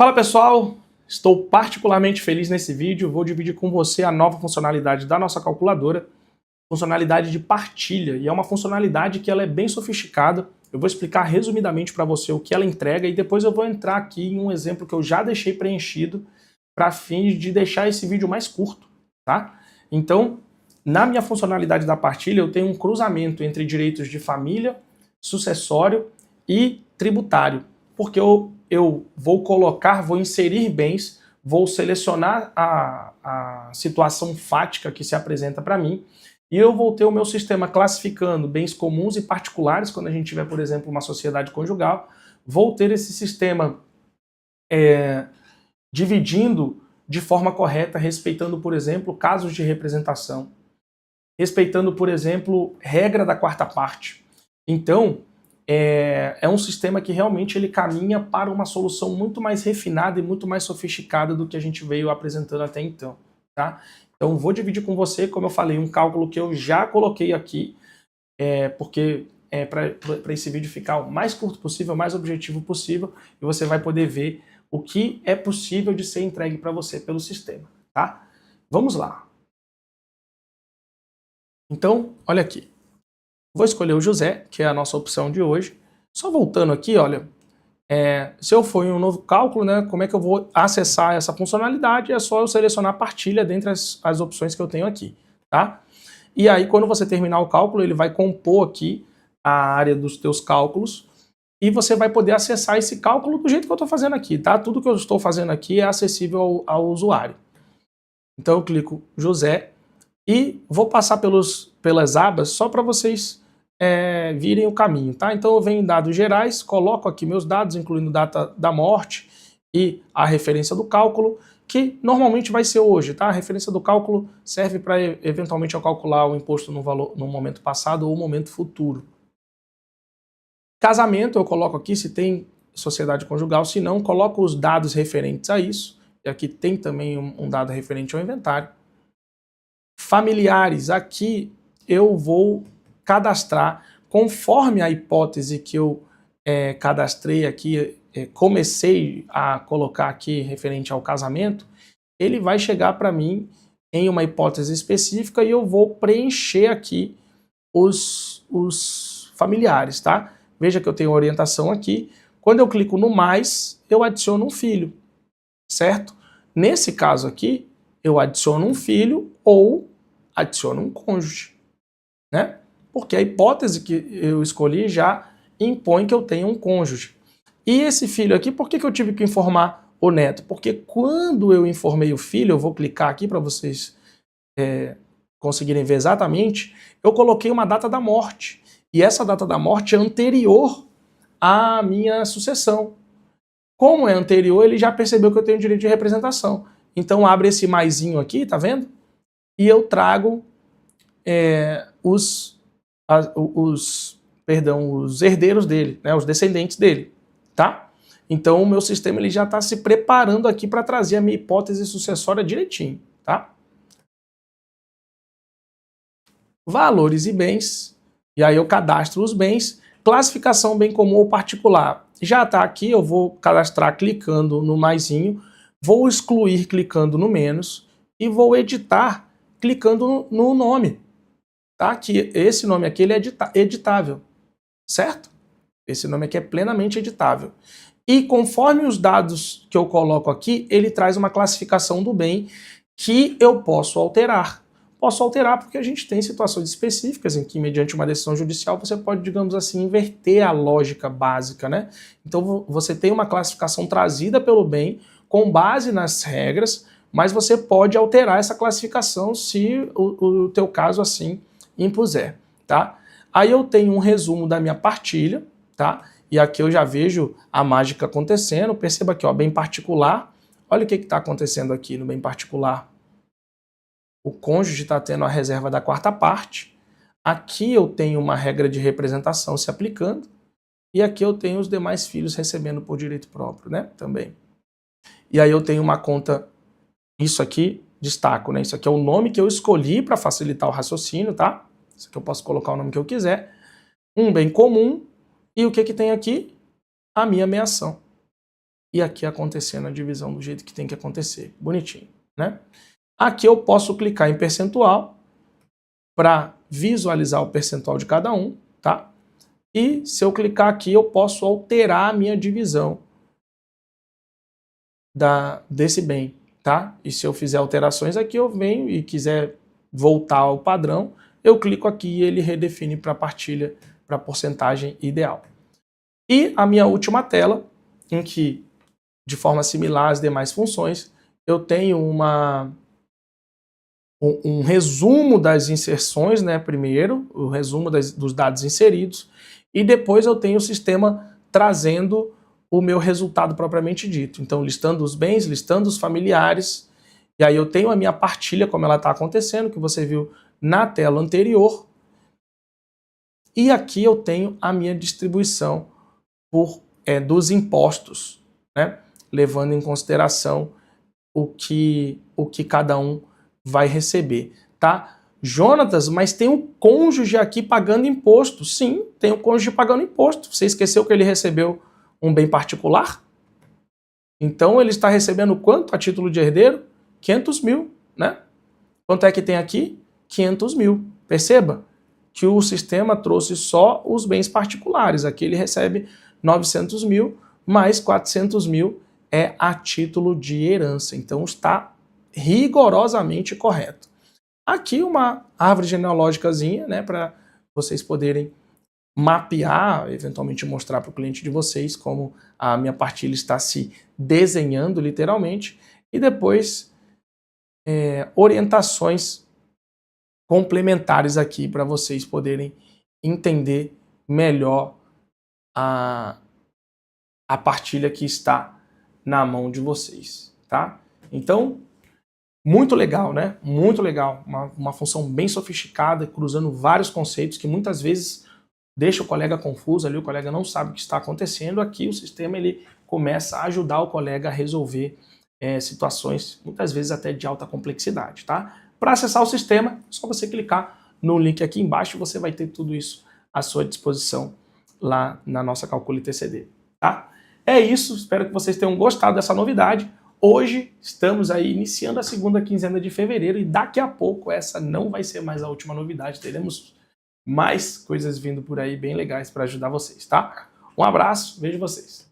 Fala pessoal, estou particularmente feliz nesse vídeo, vou dividir com você a nova funcionalidade da nossa calculadora, funcionalidade de partilha, e é uma funcionalidade que ela é bem sofisticada. Eu vou explicar resumidamente para você o que ela entrega e depois eu vou entrar aqui em um exemplo que eu já deixei preenchido para fins de deixar esse vídeo mais curto, tá? Então, na minha funcionalidade da partilha eu tenho um cruzamento entre direitos de família, sucessório e tributário, porque eu vou inserir bens, vou selecionar a situação fática que se apresenta para mim, e eu vou ter o meu sistema classificando bens comuns e particulares, quando a gente tiver, por exemplo, uma sociedade conjugal, vou ter esse sistema dividindo de forma correta, respeitando, por exemplo, casos de representação, respeitando, por exemplo, regra da quarta parte. Então, é um sistema que realmente ele caminha para uma solução muito mais refinada e muito mais sofisticada do que a gente veio apresentando até então, tá? Então vou dividir com você, como eu falei, um cálculo que eu já coloquei aqui, porque para esse vídeo ficar o mais curto possível, o mais objetivo possível, e você vai poder ver o que é possível de ser entregue para você pelo sistema, tá? Vamos lá. Então, olha aqui. Vou escolher o José, que é a nossa opção de hoje. Só voltando aqui, olha, se eu for em um novo cálculo, né, como é que eu vou acessar essa funcionalidade? É só eu selecionar a partilha dentre as opções que eu tenho aqui, tá? E aí, quando você terminar o cálculo, ele vai compor aqui a área dos teus cálculos e você vai poder acessar esse cálculo do jeito que eu estou fazendo aqui, tá? Tudo que eu estou fazendo aqui é acessível ao usuário. Então eu clico José e vou passar pelas abas só para vocês virem o caminho, tá? Então eu venho em dados gerais, coloco aqui meus dados, incluindo data da morte e a referência do cálculo, que normalmente vai ser hoje, tá? A referência do cálculo serve para eventualmente eu calcular o imposto no momento passado ou momento futuro. Casamento eu coloco aqui se tem sociedade conjugal, se não, coloco os dados referentes a isso, e aqui tem também um dado referente ao inventário. Familiares, aqui eu vou cadastrar conforme a hipótese que eu cadastrei aqui, comecei a colocar aqui referente ao casamento, ele vai chegar para mim em uma hipótese específica e eu vou preencher aqui os familiares, tá? Veja que eu tenho orientação aqui. Quando eu clico no mais, eu adiciono um filho, certo? Nesse caso aqui, eu adiciono um filho ou adiciono um cônjuge, né? Porque a hipótese que eu escolhi já impõe que eu tenha um cônjuge. E esse filho aqui, por que eu tive que informar o neto? Porque quando eu informei o filho, eu vou clicar aqui para vocês conseguirem ver exatamente, eu coloquei uma data da morte. E essa data da morte é anterior à minha sucessão. Como é anterior, ele já percebeu que eu tenho direito de representação. Então abre esse maisinho aqui, tá vendo? E eu trago os herdeiros dele, né, os descendentes dele, tá? Então o meu sistema ele já está se preparando aqui para trazer a minha hipótese sucessória direitinho, tá? Valores e bens, e aí eu cadastro os bens, classificação bem comum ou particular. Já está aqui, eu vou cadastrar clicando no maisinho, vou excluir clicando no menos e vou editar clicando no nome, tá? Que esse nome aqui ele é editável, certo? Esse nome aqui é plenamente editável. E conforme os dados que eu coloco aqui, ele traz uma classificação do bem que eu posso alterar. Posso alterar porque a gente tem situações específicas em que, mediante uma decisão judicial, você pode, digamos assim, inverter a lógica básica, né? Então você tem uma classificação trazida pelo bem com base nas regras, mas você pode alterar essa classificação se o teu caso assim impuser, tá? Aí eu tenho um resumo da minha partilha, tá? E aqui eu já vejo a mágica acontecendo. Perceba aqui, ó, bem particular. Olha o que está acontecendo aqui no bem particular. O cônjuge está tendo a reserva da quarta parte. Aqui eu tenho uma regra de representação se aplicando. E aqui eu tenho os demais filhos recebendo por direito próprio, né? Também. E aí eu tenho uma conta, isso aqui, destaco, né? Isso aqui é o nome que eu escolhi para facilitar o raciocínio, tá? Isso aqui eu posso colocar o nome que eu quiser. Um bem comum. E o que tem aqui? A minha meação. e aqui acontecendo a divisão do jeito que tem que acontecer. Bonitinho, né? Aqui eu posso clicar em percentual para visualizar o percentual de cada um, tá? E se eu clicar aqui, eu posso alterar a minha divisão desse bem, tá? E se eu fizer alterações aqui, eu venho e quiser voltar ao padrão, eu clico aqui e ele redefine para a partilha, para a porcentagem ideal. E a minha última tela, em que, de forma similar às demais funções, eu tenho um resumo das inserções, né? Primeiro, o resumo dos dados inseridos, e depois eu tenho o sistema trazendo o meu resultado propriamente dito. Então, listando os bens, listando os familiares, e aí eu tenho a minha partilha, como ela está acontecendo, que você viu na tela anterior, e aqui eu tenho a minha distribuição dos impostos, né? Levando em consideração o que cada um vai receber, tá? Jonatas, mas tem um cônjuge aqui pagando imposto. Sim, tem um cônjuge pagando imposto. Você esqueceu que ele recebeu um bem particular? Então ele está recebendo quanto a título de herdeiro? 500 mil, né? Quanto é que tem aqui? 500 mil. Perceba que o sistema trouxe só os bens particulares. Aqui ele recebe 900 mil, mais 400 mil é a título de herança. Então está rigorosamente correto. Aqui uma árvore genealógicazinha, né, para vocês poderem mapear, eventualmente mostrar para o cliente de vocês como a minha partilha está se desenhando literalmente, e depois orientações complementares aqui para vocês poderem entender melhor a partilha que está na mão de vocês, tá? Então, muito legal, né? Muito legal. Uma função bem sofisticada, cruzando vários conceitos que muitas vezes deixa o colega confuso ali, o colega não sabe o que está acontecendo. Aqui o sistema ele começa a ajudar o colega a resolver situações, muitas vezes até de alta complexidade, tá? Para acessar o sistema, é só você clicar no link aqui embaixo e você vai ter tudo isso à sua disposição lá na nossa Calcule TCD, tá? É isso, espero que vocês tenham gostado dessa novidade. Hoje estamos aí iniciando a segunda quinzena de fevereiro e daqui a pouco essa não vai ser mais a última novidade, teremos mais coisas vindo por aí bem legais para ajudar vocês, tá? Um abraço, vejo vocês.